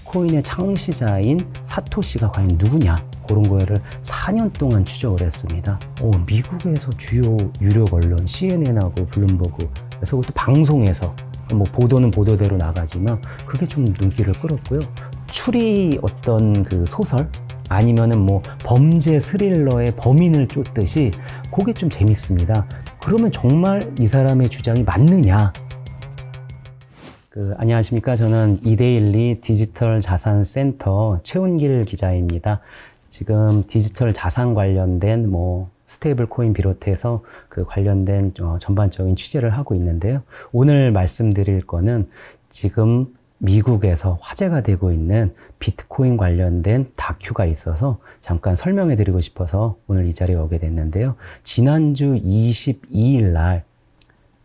비트코인의 창시자인 사토시가 과연 누구냐? 그런 거를 4년 동안 추적을 했습니다. 미국에서 주요 유력 언론 CNN하고 블룸버그, 그래서 그것도 방송에서 뭐 보도는 보도대로 나가지만 그게 좀 눈길을 끌었고요. 추리 어떤 그 소설 아니면은 뭐 범죄 스릴러의 범인을 쫓듯이 그게 좀 재밌습니다. 그러면 정말 이 사람의 주장이 맞느냐? 안녕하십니까. 저는 이데일리 디지털 자산 센터 최운길 기자입니다. 지금 디지털 자산 관련된 뭐 스테이블 코인 비롯해서 그 관련된 전반적인 취재를 하고 있는데요. 오늘 말씀드릴 거는 지금 미국에서 화제가 되고 있는 비트코인 관련된 다큐가 있어서 잠깐 설명해 드리고 싶어서 오늘 이 자리에 오게 됐는데요. 지난주 22일 날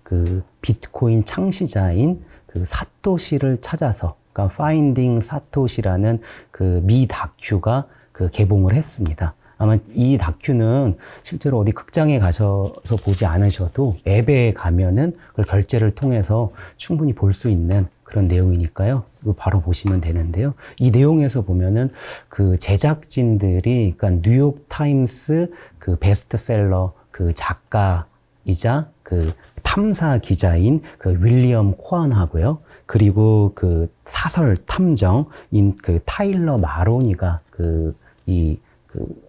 그 비트코인 창시자인 그 사토시를 찾아서, 그러니까 Finding 사토시라는 그 미 다큐가 그 개봉을 했습니다. 아마 이 다큐는 실제로 어디 극장에 가셔서 보지 않으셔도 앱에 가면은 그걸 결제를 통해서 충분히 볼 수 있는 그런 내용이니까요. 이거 바로 보시면 되는데요. 이 내용에서 보면은 그 제작진들이, 그러니까 뉴욕 타임스 그 베스트셀러 그 작가이자 그 탐사 기자인 그 윌리엄 코안하고요. 그리고 그 사설 탐정인 그 타일러 마로니가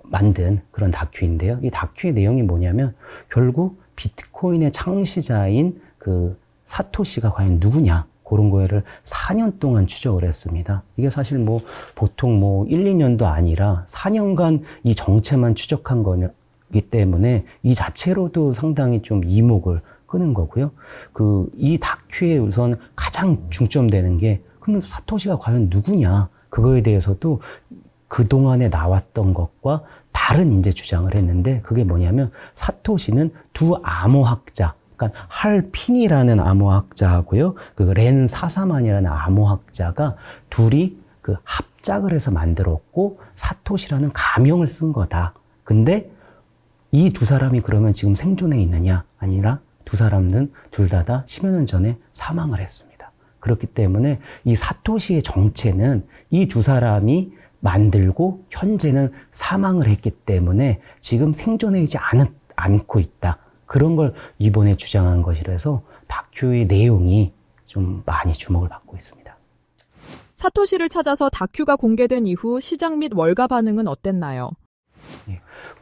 만든 그런 다큐인데요. 이 다큐의 내용이 뭐냐면 결국 비트코인의 창시자인 그 사토시가 과연 누구냐? 그런 거를 4년 동안 추적을 했습니다. 이게 사실 뭐 보통 뭐 1, 2년도 아니라 4년간 이 정체만 추적한 거기 때문에 이 자체로도 상당히 좀 이목을 끄는 거고요. 이 다큐에 우선 가장 중점되는 게 그럼 사토시가 과연 누구냐? 그거에 대해서도 그동안에 나왔던 것과 다른 이제 주장을 했는데 그게 뭐냐면 사토시는 두 암호학자, 그러니까 할핀이라는 암호학자하고요. 그 렌 사사만이라는 암호학자가 둘이 그 합작을 해서 만들었고 사토시라는 가명을 쓴 거다. 근데 이 두 사람이 그러면 지금 생존해 있느냐? 아니라 두 사람은 둘 다 10여 년 전에 사망을 했습니다. 그렇기 때문에 이 사토시의 정체는 이 두 사람이 만들고 현재는 사망을 했기 때문에 지금 생존하지 않고 있다. 그런 걸 이번에 주장한 것이라서 다큐의 내용이 좀 많이 주목을 받고 있습니다. 사토시를 찾아서 다큐가 공개된 이후 시장 및 월가 반응은 어땠나요?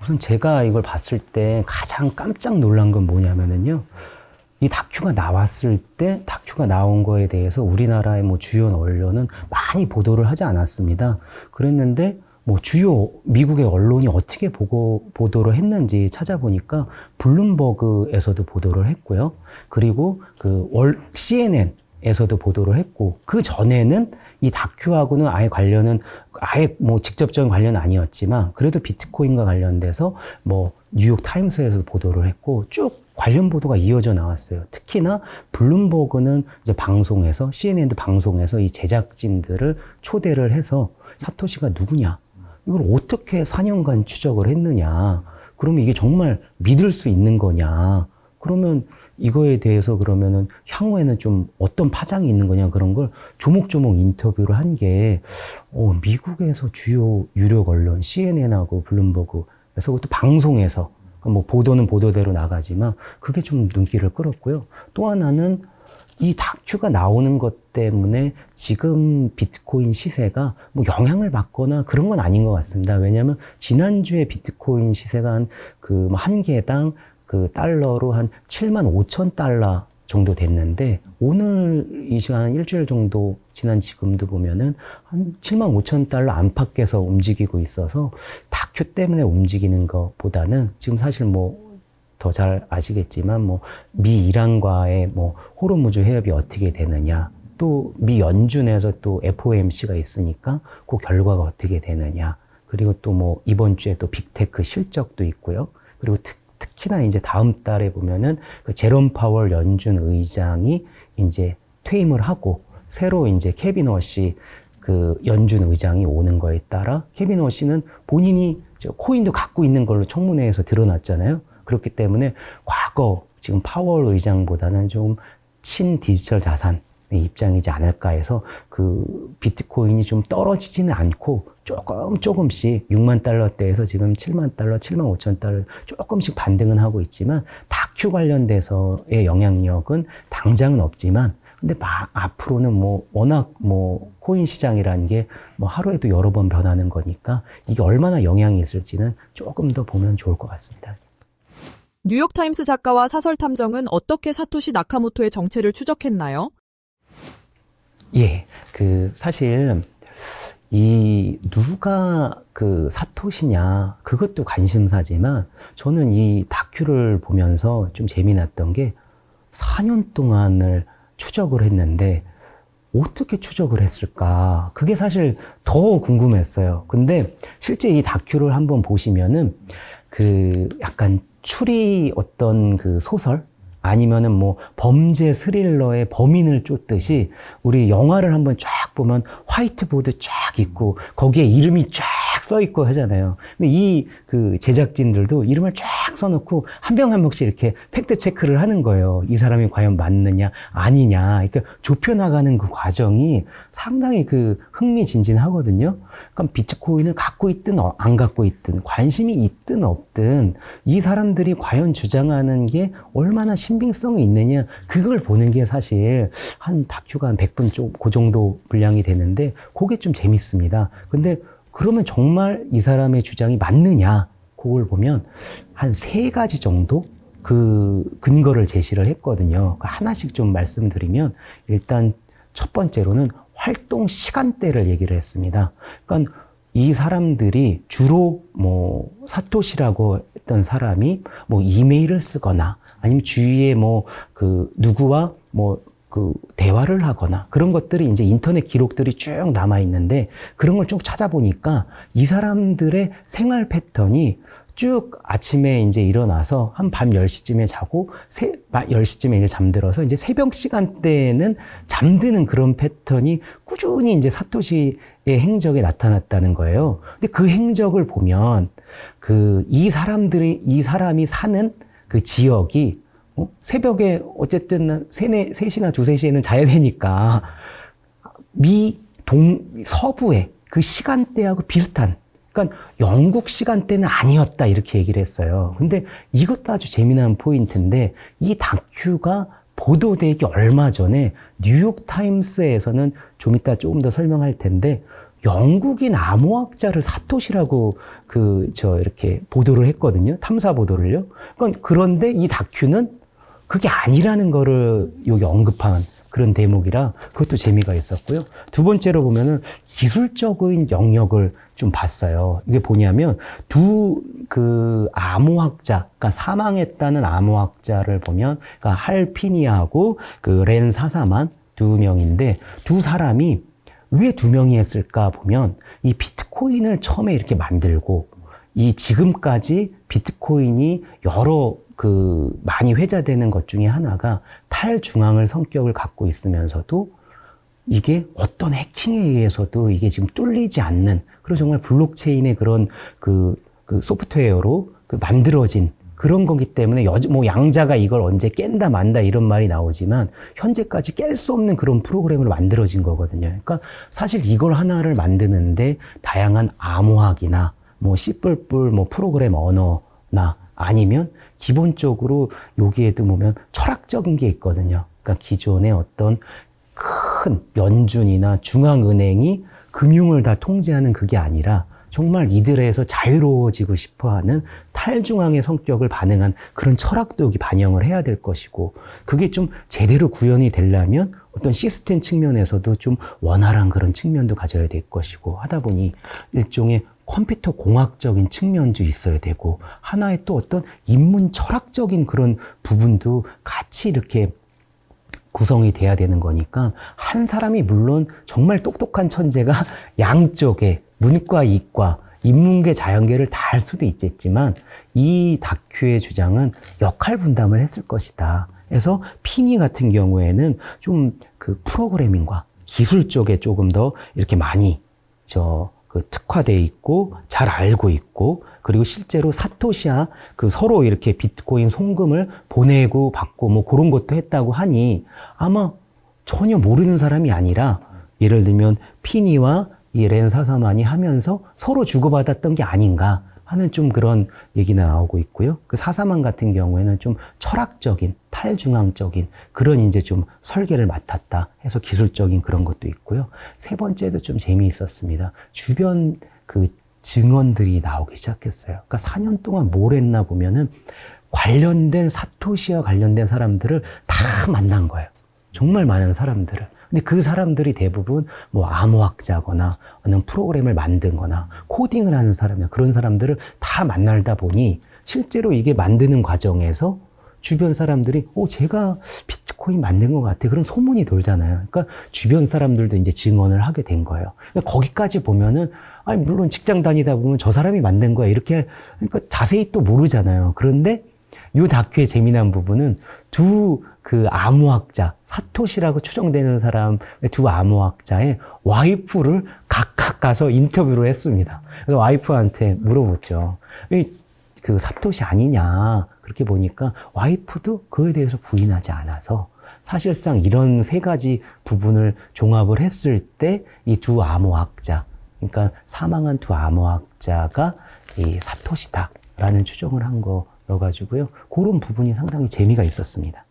우선 제가 이걸 봤을 때 가장 깜짝 놀란 건 뭐냐면요. 이 다큐가 나왔을 때 다큐가 나온 거에 대해서 우리나라의 뭐 주요 언론은 많이 보도를 하지 않았습니다. 그랬는데 뭐 주요 미국의 언론이 어떻게 보도를 했는지 찾아보니까 블룸버그에서도 보도를 했고요. 그리고 CNN에서도 보도를 했고 그 전에는 이 다큐하고는 아예 뭐 직접적인 관련은 아니었지만 그래도 비트코인과 관련돼서 뭐 뉴욕 타임스에서도 보도를 했고 쭉 관련 보도가 이어져 나왔어요. 특히나 블룸버그는 이제 방송에서 CNN도 방송에서 이 제작진들을 초대를 해서 사토시가 누구냐? 이걸 어떻게 4년간 추적을 했느냐? 그러면 이게 정말 믿을 수 있는 거냐? 그러면 이거에 대해서 그러면은 향후에는 좀 어떤 파장이 있는 거냐 그런 걸 조목조목 인터뷰를 한 게 미국에서 주요 유력 언론 CNN하고 블룸버그 그래서 그것도 방송에서 뭐 보도는 보도대로 나가지만 그게 좀 눈길을 끌었고요. 또 하나는 이 다큐가 나오는 것 때문에 지금 비트코인 시세가 뭐 영향을 받거나 그런 건 아닌 것 같습니다. 왜냐하면 지난주에 비트코인 시세가 한 개당 그 달러로 한 75,000달러 정도 됐는데 오늘 이 시간 일주일 정도 지난 지금도 보면은 한 75,000달러 안팎에서 움직이고 있어서 다큐 때문에 움직이는 것보다는 지금 사실 뭐 더 잘 아시겠지만 뭐 미 이란과의 뭐 호르무즈 해협이 어떻게 되느냐 또 미 연준에서 또 FOMC가 있으니까 그 결과가 어떻게 되느냐 그리고 또 뭐 이번 주에 또 빅테크 실적도 있고요. 그리고 특히나 이제 다음 달에 보면은 그 제롬 파월 연준 의장이 이제 퇴임을 하고 새로 이제 케빈 워시 그 연준 의장이 오는 거에 따라 케빈 워시는 본인이 코인도 갖고 있는 걸로 청문회에서 드러났잖아요. 그렇기 때문에 과거 지금 파월 의장보다는 좀 친디지털 자산 입장이지 않을까 해서 그 비트코인이 좀 떨어지지는 않고 조금씩 6만 달러대에서 지금 7만 달러, 7만 5천 달러 조금씩 반등은 하고 있지만 다큐 관련돼서의 영향력은 당장은 없지만 근데 앞으로는 뭐 워낙 뭐 코인 시장이라는 게 뭐 하루에도 여러 번 변하는 거니까 이게 얼마나 영향이 있을지는 조금 더 보면 좋을 것 같습니다. 뉴욕타임스 작가와 사설 탐정은 어떻게 사토시 나카모토의 정체를 추적했나요? 예, 사실 누가 그 사토시냐 그것도 관심사지만 저는 이 다큐를 보면서 좀 재미났던 게 4년 동안을 추적을 했는데 어떻게 추적을 했을까? 그게 사실 더 궁금했어요. 근데 실제 이 다큐를 한번 보시면은 약간 추리 어떤 그 소설 아니면은 뭐 범죄 스릴러의 범인을 쫓듯이 우리 영화를 한번 쫙 보면 화이트보드 쫙 있고 거기에 이름이 쫙 써 있고 하잖아요. 근데 그 제작진들도 이름을 쫙 써놓고 한 명 한 명씩 이렇게 팩트 체크를 하는 거예요. 이 사람이 과연 맞느냐 아니냐. 그러니까 좁혀나가는 그 과정이 상당히 흥미진진하거든요. 그러니까 비트코인을 갖고 있든 안 갖고 있든 관심이 있든 없든 이 사람들이 과연 주장하는 게 얼마나 신빙성이 있느냐 그걸 보는 게 사실 한 다큐가 한 100분 그 정도 분량이 되는데 그게 좀 재밌습니다. 근데 그러면 정말 이 사람의 주장이 맞느냐 그걸 보면 한 3가지 정도 그 근거를 제시를 했거든요. 하나씩 좀 말씀드리면 일단 첫 번째로는 활동 시간대를 얘기를 했습니다. 그러니까 이 사람들이 주로 뭐 사토시라고 했던 사람이 뭐 이메일을 쓰거나 아니면 주위에 누구와 대화를 하거나 그런 것들이 이제 인터넷 기록들이 쭉 남아 있는데 그런 걸 쭉 찾아보니까 이 사람들의 생활 패턴이 쭉 아침에 이제 일어나서 한 밤 10시쯤에 자고 10시쯤에 이제 잠들어서 이제 새벽 시간대에는 잠드는 그런 패턴이 꾸준히 이제 사토시의 행적에 나타났다는 거예요. 근데 그 행적을 보면 이 사람이 사는 그 지역이 새벽에 어쨌든 3시나 2-3시에는 자야 되니까 서부의 그 시간대하고 비슷한 그러니까 영국 시간대는 아니었다 이렇게 얘기를 했어요. 근데 이것도 아주 재미난 포인트인데 이 다큐가 보도되기 얼마 전에 뉴욕타임스에서는 좀 이따 조금 더 설명할 텐데 영국인 암호학자를 사토시라고 이렇게 보도를 했거든요. 탐사 보도를요. 그런데 이 다큐는 그게 아니라는 거를 여기 언급한 그런 대목이라 그것도 재미가 있었고요. 두 번째로 보면은 기술적인 영역을 좀 봤어요. 이게 뭐냐면 암호학자, 그러니까 사망했다는 암호학자를 보면, 그러니까 할피니아하고 렌 사사만 2명인데 두 사람이 왜 2명이 했을까 보면 이 비트코인을 처음에 이렇게 만들고 이 지금까지 비트코인이 많이 회자되는 것 중에 하나가 탈중앙을 성격을 갖고 있으면서도 이게 어떤 해킹에 의해서도 이게 지금 뚫리지 않는 그리고 정말 블록체인의 그런 소프트웨어로 만들어진 그런 거기 때문에 양자가 이걸 언제 깬다 만다 이런 말이 나오지만 현재까지 깰 수 없는 그런 프로그램으로 만들어진 거거든요. 그러니까 사실 이걸 하나를 만드는데 다양한 암호학이나 C++ 프로그램 언어나 아니면 기본적으로 여기에도 보면 철학적인 게 있거든요. 그러니까 기존의 어떤 큰 연준이나 중앙은행이 금융을 다 통제하는 그게 아니라 정말 이들에서 자유로워지고 싶어하는 탈중앙의 성격을 반영한 그런 철학도 여기 반영을 해야 될 것이고 그게 좀 제대로 구현이 되려면 어떤 시스템 측면에서도 좀 원활한 그런 측면도 가져야 될 것이고 하다 보니 일종의 컴퓨터 공학적인 측면도 있어야 되고 하나의 또 어떤 인문 철학적인 그런 부분도 같이 이렇게 구성이 돼야 되는 거니까 한 사람이 물론 정말 똑똑한 천재가 양쪽에 문과, 이과, 인문계, 자연계를 다 할 수도 있겠지만 이 다큐의 주장은 역할 분담을 했을 것이다. 그래서 피니 같은 경우에는 좀 프로그래밍과 기술 쪽에 조금 더 이렇게 많이 특화돼 있고 잘 알고 있고 그리고 실제로 사토시와 서로 이렇게 비트코인 송금을 보내고 받고 그런 것도 했다고 하니 아마 전혀 모르는 사람이 아니라 예를 들면 피니와 이 렌 사사만이 하면서 서로 주고받았던 게 아닌가 하는 좀 그런 얘기가 나오고 있고요. 그 사사만 같은 경우에는 좀 철학적인, 탈중앙적인 그런 이제 좀 설계를 맡았다 해서 기술적인 그런 것도 있고요. 세 번째도 좀 재미있었습니다. 주변 그 증언들이 나오기 시작했어요. 그러니까 4년 동안 뭘 했나 보면은 관련된 사토시와 관련된 사람들을 다 만난 거예요. 정말 많은 사람들을. 근데 그 사람들이 대부분 뭐 암호학자거나 어느 프로그램을 만든거나 코딩을 하는 사람이나 그런 사람들을 다 만나다 보니 실제로 이게 만드는 과정에서 주변 사람들이 제가 비트코인 만든 것 같아. 그런 소문이 돌잖아요. 그러니까 주변 사람들도 이제 증언을 하게 된 거예요. 그러니까 거기까지 보면은 아니 물론 직장 다니다 보면 저 사람이 만든 거야. 이렇게 그러니까 자세히 또 모르잖아요. 그런데 이 다큐의 재미난 부분은 두 그 암호학자, 사토시라고 추정되는 사람의 두 암호학자의 와이프를 각각 가서 인터뷰를 했습니다. 그래서 와이프한테 물어봤죠. 그 사토시 아니냐. 그렇게 보니까 와이프도 그에 대해서 부인하지 않아서 사실상 이런 세 가지 부분을 종합을 했을 때 이 두 암호학자, 그러니까 사망한 두 암호학자가 이 사토시다라는 추정을 한 거여 가지고요. 그런 부분이 상당히 재미가 있었습니다.